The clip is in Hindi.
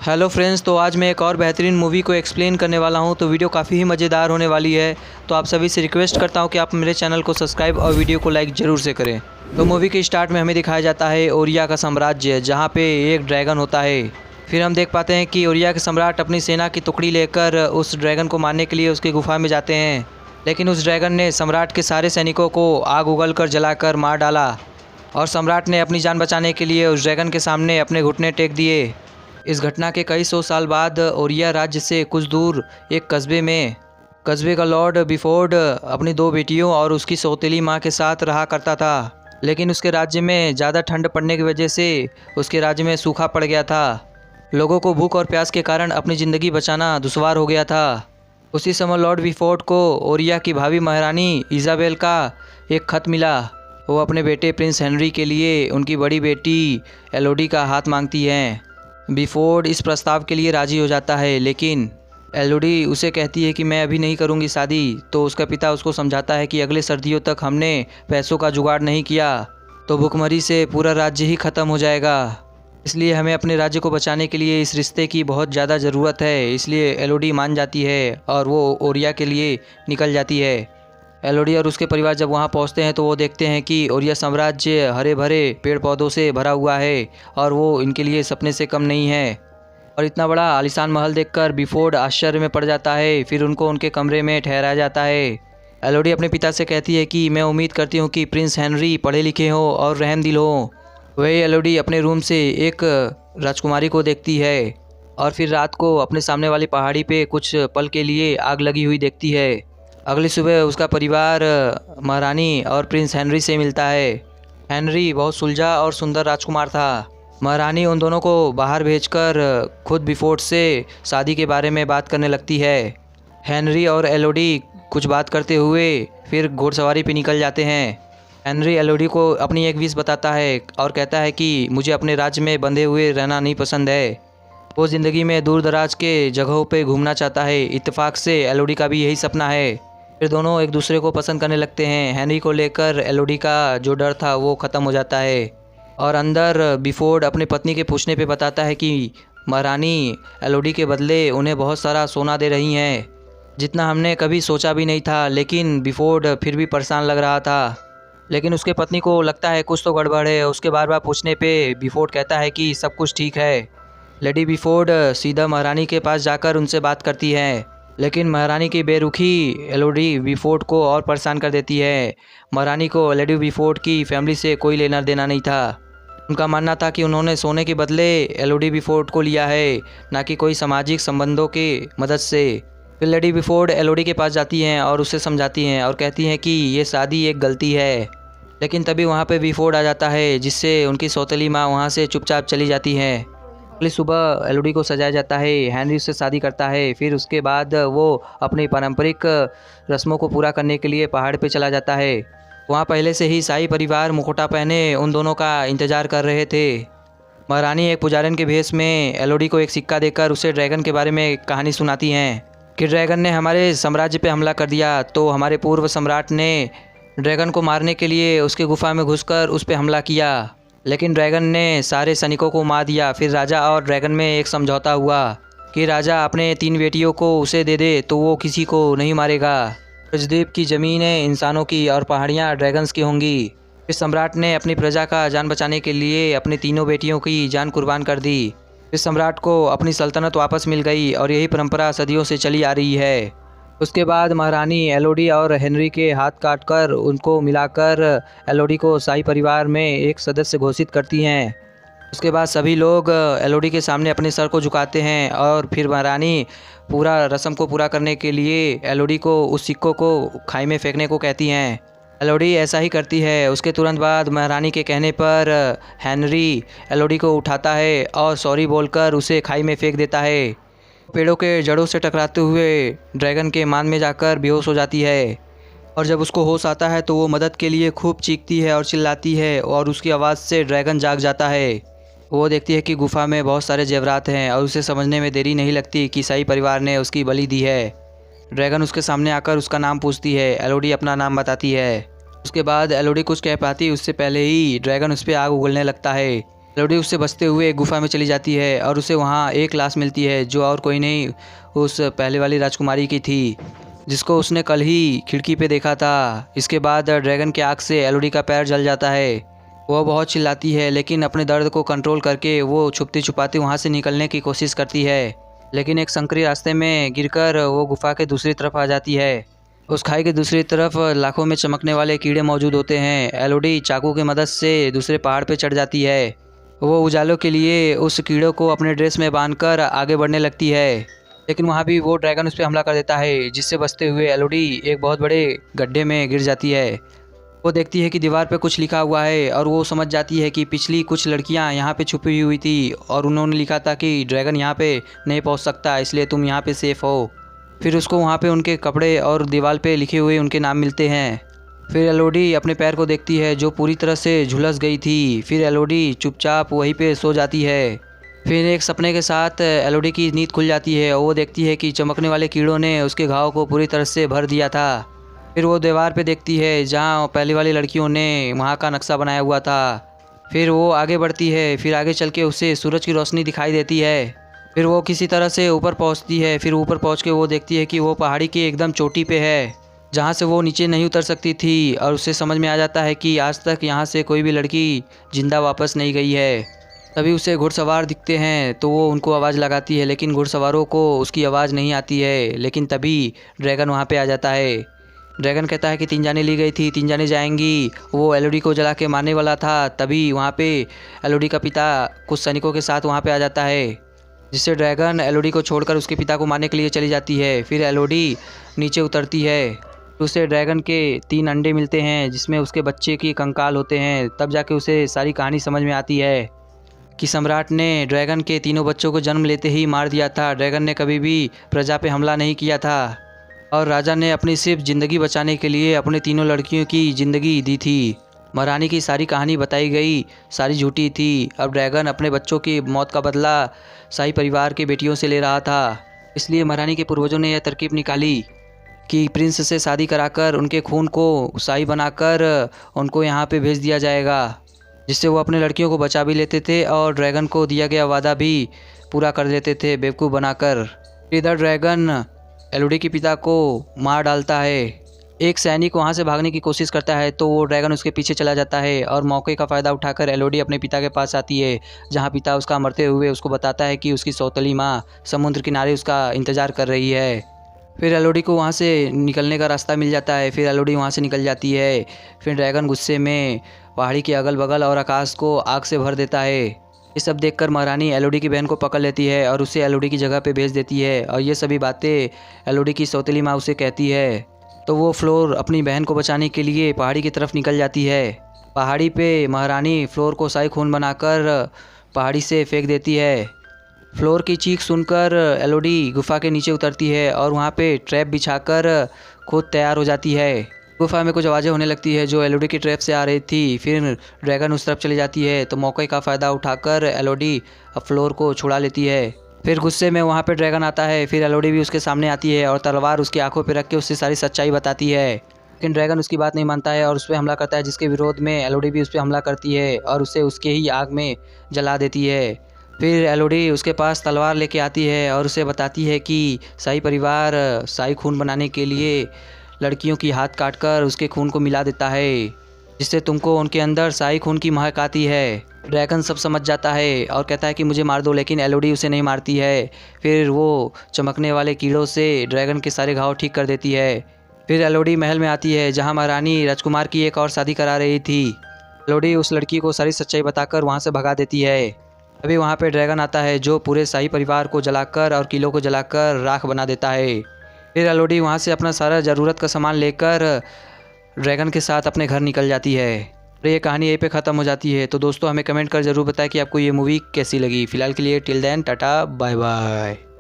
हेलो फ्रेंड्स, तो आज मैं एक और बेहतरीन मूवी को एक्सप्लेन करने वाला हूं। तो वीडियो काफ़ी ही मज़ेदार होने वाली है। तो आप सभी से रिक्वेस्ट करता हूं कि आप मेरे चैनल को सब्सक्राइब और वीडियो को लाइक ज़रूर से करें। तो मूवी के स्टार्ट में हमें दिखाया जाता है ओरिया का साम्राज्य, जहां पे एक ड्रैगन होता है। फिर हम देख पाते हैं कि ओरिया के सम्राट अपनी सेना की टुकड़ी लेकर उस ड्रैगन को मारने के लिए उसकी गुफा में जाते हैं। लेकिन उस ड्रैगन ने सम्राट के सारे सैनिकों को आग उगल कर जलाकर मार डाला और सम्राट ने अपनी जान बचाने के लिए उस ड्रैगन के सामने अपने घुटने टेक दिए। इस घटना के कई सौ साल बाद ओरिया राज्य से कुछ दूर एक कस्बे का लॉर्ड बिफोर्ड अपनी दो बेटियों और उसकी सौतेली माँ के साथ रहा करता था। लेकिन उसके राज्य में ज़्यादा ठंड पड़ने की वजह से उसके राज्य में सूखा पड़ गया था। लोगों को भूख और प्यास के कारण अपनी ज़िंदगी बचाना दुश्वार हो गया था। उसी समय लॉर्ड बिफोर्ड को ओरिया की भावी महारानी इज़ाबेल का एक खत मिला। वो अपने बेटे प्रिंस हेनरी के लिए उनकी बड़ी बेटी एलोडी का हाथ मांगती हैं। बिफोर्ड इस प्रस्ताव के लिए राज़ी हो जाता है, लेकिन एलोडी उसे कहती है कि मैं अभी नहीं करूंगी शादी। तो उसका पिता उसको समझाता है कि अगले सर्दियों तक हमने पैसों का जुगाड़ नहीं किया तो भुखमरी से पूरा राज्य ही ख़त्म हो जाएगा। इसलिए हमें अपने राज्य को बचाने के लिए इस रिश्ते की बहुत ज़्यादा ज़रूरत है। इसलिए एलोडी मान जाती है और वो ओरिया के लिए निकल जाती है। एलोडी और उसके परिवार जब वहाँ पहुँचते हैं तो वो देखते हैं कि ओरिया साम्राज्य हरे भरे पेड़ पौधों से भरा हुआ है और वो इनके लिए सपने से कम नहीं है। और इतना बड़ा आलीशान महल देखकर बिफोर्ड आश्चर्य में पड़ जाता है। फिर उनको उनके कमरे में ठहराया जाता है। एलोडी अपने पिता से कहती है कि मैं उम्मीद करती हूँ कि प्रिंस हेनरी पढ़े लिखे हों और रहमदिल हों। वही एलोडी अपने रूम से एक राजकुमारी को देखती है और फिर रात को अपने सामने वाली पहाड़ी पे कुछ पल के लिए आग लगी हुई देखती है। अगली सुबह उसका परिवार महारानी और प्रिंस हेनरी से मिलता है। हेनरी बहुत सुलझा और सुंदर राजकुमार था। महारानी उन दोनों को बाहर भेजकर खुद बिफोर्ड से शादी के बारे में बात करने लगती है। हेनरी और एलोडी कुछ बात करते हुए फिर घोड़सवारी पे निकल जाते हैं। हेनरी एलोडी को अपनी एक विश बताता है और कहता है कि मुझे अपने राज्य में बंधे हुए रहना नहीं पसंद है। वो ज़िंदगी में दूर दराज के जगहों पे घूमना चाहता है। इत्तेफाक से एलोडी का भी यही सपना है। फिर दोनों एक दूसरे को पसंद करने लगते हैं। हेनरी को लेकर एलोडी का जो डर था वो ख़त्म हो जाता है और अंदर बिफोर्ड अपनी पत्नी के पूछने पे बताता है कि महारानी एलोडी के बदले उन्हें बहुत सारा सोना दे रही हैं, जितना हमने कभी सोचा भी नहीं था। लेकिन बिफोर्ड फिर भी परेशान लग रहा था। लेकिन उसके पत्नी को लगता है कुछ तो गड़बड़ है। उसके बार बार पूछने पे बिफोर्ड कहता है कि सब कुछ ठीक है। लेडी बिफोर्ड सीधा महारानी के पास जाकर उनसे बात करती है, लेकिन महारानी की बेरुखी एलोडी बिफोर्ड को और परेशान कर देती है। महारानी को लेडी बिफोर्ड की फैमिली से कोई लेना देना नहीं था। उनका मानना था कि उन्होंने सोने के बदले एलोडी बिफोर्ड को लिया है, ना कि कोई सामाजिक संबंधों की मदद से। फिर लेडी बिफोर्ड एलोडी के पास जाती हैं और उसे समझाती हैं और कहती हैं कि ये शादी एक गलती है। लेकिन तभी वहाँ पे बिफोर्ड आ जाता है, जिससे उनकी सौतेली माँ वहाँ से चुपचाप चली जाती हैं। अगली सुबह एलोडी को सजाया जाता है। हेनरी उससे शादी करता है। फिर उसके बाद वो अपनी पारंपरिक रस्मों को पूरा करने के लिए पहाड़ पे चला जाता है। वहाँ पहले से ही शाही परिवार मुखौटा पहने उन दोनों का इंतज़ार कर रहे थे। महारानी एक पुजारन के भेष में एलोडी को एक सिक्का देकर उसे ड्रैगन के बारे में कहानी सुनाती हैं कि ड्रैगन ने हमारे साम्राज्य पे हमला कर दिया, तो हमारे पूर्व सम्राट ने ड्रैगन को मारने के लिए उसके गुफा में घुसकर उस पर हमला किया, लेकिन ड्रैगन ने सारे सैनिकों को मार दिया। फिर राजा और ड्रैगन में एक समझौता हुआ कि राजा अपने 3 बेटियों को उसे दे दे तो वो किसी को नहीं मारेगा। ब्रजद्वीप की ज़मीनें इंसानों की और पहाड़ियाँ ड्रैगन्स की होंगी। फिर सम्राट ने अपनी प्रजा का जान बचाने के लिए अपनी तीनों बेटियों की जान कुर्बान कर दी। फिर सम्राट को अपनी सल्तनत वापस मिल गई और यही परंपरा सदियों से चली आ रही है। उसके बाद महारानी एलोडी और हेनरी के हाथ काटकर उनको मिलाकर एलोडी को शाही परिवार में एक सदस्य घोषित करती हैं। उसके बाद सभी लोग एलोडी के सामने अपने सर को झुकाते हैं और फिर महारानी पूरा रस्म को पूरा करने के लिए एलोडी को उस सिक्कों को खाई में फेंकने को कहती हैं। एलोडी ऐसा ही करती है। उसके तुरंत बाद महारानी के कहने पर हेनरी एलोडी को उठाता है और सॉरी बोलकर उसे खाई में फेंक देता है। पेड़ों के जड़ों से टकराते हुए ड्रैगन के मान में जाकर बेहोश हो जाती है और जब उसको होश आता है तो वो मदद के लिए खूब चीखती है और चिल्लाती है और उसकी आवाज़ से ड्रैगन जाग जाता है। वो देखती है कि गुफा में बहुत सारे जेवरात हैं और उसे समझने में देरी नहीं लगती कि शाही परिवार ने उसकी बलि दी है। ड्रैगन उसके सामने आकर उसका नाम पूछती है। एलोडी अपना नाम बताती है। उसके बाद एलोडी कुछ कह पाती उससे पहले ही ड्रैगन उस पर आग उगलने लगता है। एलोडी उससे बचते हुए एक गुफा में चली जाती है और उसे वहाँ एक लाश मिलती है जो और कोई नहीं उस पहले वाली राजकुमारी की थी, जिसको उसने कल ही खिड़की पे देखा था। इसके बाद ड्रैगन के आग से एलोडी का पैर जल जाता है। वह बहुत चिल्लाती है लेकिन अपने दर्द को कंट्रोल करके वो छुपती छुपाती वहाँ से निकलने की कोशिश करती है, लेकिन एक संकरी रास्ते में गिरकर वो गुफा के दूसरी तरफ आ जाती है। उस खाई के दूसरी तरफ लाखों में चमकने वाले कीड़े मौजूद होते हैं। एलोडी चाकू की मदद से दूसरे पहाड़ पर चढ़ जाती है। वो उजालों के लिए उस कीड़ों को अपने ड्रेस में बांधकर आगे बढ़ने लगती है, लेकिन वहाँ भी वो ड्रैगन उस पर हमला कर देता है, जिससे बचते हुए एलोडी एक बहुत बड़े गड्ढे में गिर जाती है। वो देखती है कि दीवार पे कुछ लिखा हुआ है और वो समझ जाती है कि पिछली कुछ लड़कियां यहाँ पे छुपी हुई थी और उन्होंने लिखा था कि ड्रैगन यहाँ पे नहीं पहुँच सकता, इसलिए तुम यहाँ पे सेफ़ हो। फिर उसको वहाँ पे उनके कपड़े और दीवार पे लिखे हुए उनके नाम मिलते हैं। फिर एलोडी अपने पैर को देखती है जो पूरी तरह से झुलस गई थी। फिर एलोडी चुपचाप वहीं पे सो जाती है। फिर एक सपने के साथ एलोडी की नींद खुल जाती है और वो देखती है कि चमकने वाले कीड़ों ने उसके घाव को पूरी तरह से भर दिया था। फिर वो दीवार पे देखती है जहाँ पहले वाली लड़कियों ने वहाँ का नक्शा बनाया हुआ था। फिर वो आगे बढ़ती है। फिर आगे चल के उसे सूरज की रोशनी दिखाई देती है। फिर वो किसी तरह से ऊपर पहुँचती है। फिर ऊपर पहुँच के वो देखती है कि वो पहाड़ी की एकदम चोटी पे है, जहाँ से वो नीचे नहीं उतर सकती थी। और उसे समझ में आ जाता है कि आज तक यहाँ से कोई भी लड़की जिंदा वापस नहीं गई है। तभी उसे घुड़सवार दिखते हैं तो वो उनको आवाज़ लगाती है, लेकिन घुड़सवारों को उसकी आवाज़ नहीं आती है। लेकिन तभी ड्रैगन वहाँ पे आ जाता है। ड्रैगन कहता है कि 3 जानें ली गई थी, 3 जानें जाएंगी। वो एलोडी को जला के मारने वाला था। तभी वहाँ पे एलोडी का पिता कुछ सैनिकों के साथ वहाँ पे आ जाता है, जिससे ड्रैगन एलोडी को छोड़कर उसके पिता को मारने के लिए चली जाती है। फिर एलोडी नीचे उतरती है तो उसे ड्रैगन के 3 अंडे मिलते हैं जिसमें उसके बच्चे की कंकाल होते हैं। तब जाके उसे सारी कहानी समझ में आती है कि सम्राट ने ड्रैगन के तीनों बच्चों को जन्म लेते ही मार दिया था। ड्रैगन ने कभी भी प्रजा पे हमला नहीं किया था और राजा ने अपनी सिर्फ ज़िंदगी बचाने के लिए अपने तीनों लड़कियों की ज़िंदगी दी थी। महारानी की सारी कहानी बताई गई सारी झूठी थी। अब ड्रैगन अपने बच्चों की मौत का बदला शाही परिवार के बेटियों से ले रहा था। इसलिए महारानी के पूर्वजों ने यह तरकीब निकाली कि प्रिंस से शादी कराकर उनके खून को शाही बनाकर उनको यहाँ पे भेज दिया जाएगा, जिससे वो अपने लड़कियों को बचा भी लेते थे और ड्रैगन को दिया गया वादा भी पूरा कर देते थे बेवकूफ़ बनाकर। इधर ड्रैगन एलोडी के पिता को मार डालता है। एक सैनिक वहाँ से भागने की कोशिश करता है तो वो ड्रैगन उसके पीछे चला जाता है और मौके का फ़ायदा उठाकर एलोडी अपने पिता के पास आती है, जहाँ पिता उसका मरते हुए उसको बताता है कि उसकी सौतेली माँ समुद्र किनारे उसका इंतज़ार कर रही है। फिर एलोडी को वहाँ से निकलने का रास्ता मिल जाता है। फिर एलोडी वहाँ से निकल जाती है। फिर ड्रैगन गुस्से में पहाड़ी के अगल बगल और आकाश को आग से भर देता है। ये सब देखकर महारानी एलोडी की बहन को पकड़ लेती है और उसे एलोडी की जगह पे भेज देती है। और ये सभी बातें एलोडी की सौतेली माँ उसे कहती है। तो वो फ्लोर अपनी बहन को बचाने के लिए पहाड़ी की तरफ निकल जाती है। पहाड़ी पे महारानी फ्लोर को शाही खून बनाकर पहाड़ी से फेंक देती है। फ्लोर की चीख सुनकर एलोडी गुफा के नीचे उतरती है और वहाँ पे ट्रैप बिछाकर खुद तैयार हो जाती है। गुफा में कुछ आवाज़ें होने लगती है जो एलोडी की ट्रैप से आ रही थी। फिर ड्रैगन उस तरफ चली जाती है तो मौके का फ़ायदा उठाकर एलोडी फ्लोर को छुड़ा लेती है। फिर गुस्से में वहाँ पे ड्रैगन आता है। फिर एलोडी भी उसके सामने आती है और तलवार उसकी आंखों पे रख के उससे सारी सच्चाई बताती है, लेकिन ड्रैगन उसकी बात नहीं मानता है और उस पर हमला करता है, जिसके विरोध में एलोडी भी उस पर हमला करती है और उसे उसके ही आग में जला देती है। फिर एलोडी उसके पास तलवार लेके आती है और उसे बताती है कि शाही परिवार शाही खून बनाने के लिए लड़कियों की हाथ काटकर उसके खून को मिला देता है, जिससे तुमको उनके अंदर शाही खून की महक आती है। ड्रैगन सब समझ जाता है और कहता है कि मुझे मार दो, लेकिन एलोडी उसे नहीं मारती है। फिर वो चमकने वाले कीड़ों से ड्रैगन के सारे घाव ठीक कर देती है। फिर एलोडी महल में आती है जहाँ महारानी राजकुमार की एक और शादी करा रही थी। एलोडी उस लड़की को सारी सच्चाई बताकर वहाँ से भगा देती है। अभी वहाँ पे ड्रैगन आता है जो पूरे शाही परिवार को जलाकर और किलों को जलाकर राख बना देता है। फिर एलोडी वहाँ से अपना सारा ज़रूरत का सामान लेकर ड्रैगन के साथ अपने घर निकल जाती है। और ये कहानी यहीं पे ख़त्म हो जाती है। तो दोस्तों हमें कमेंट कर ज़रूर बताएं कि आपको ये मूवी कैसी लगी। फ़िलहाल के लिए till then tata bye bye.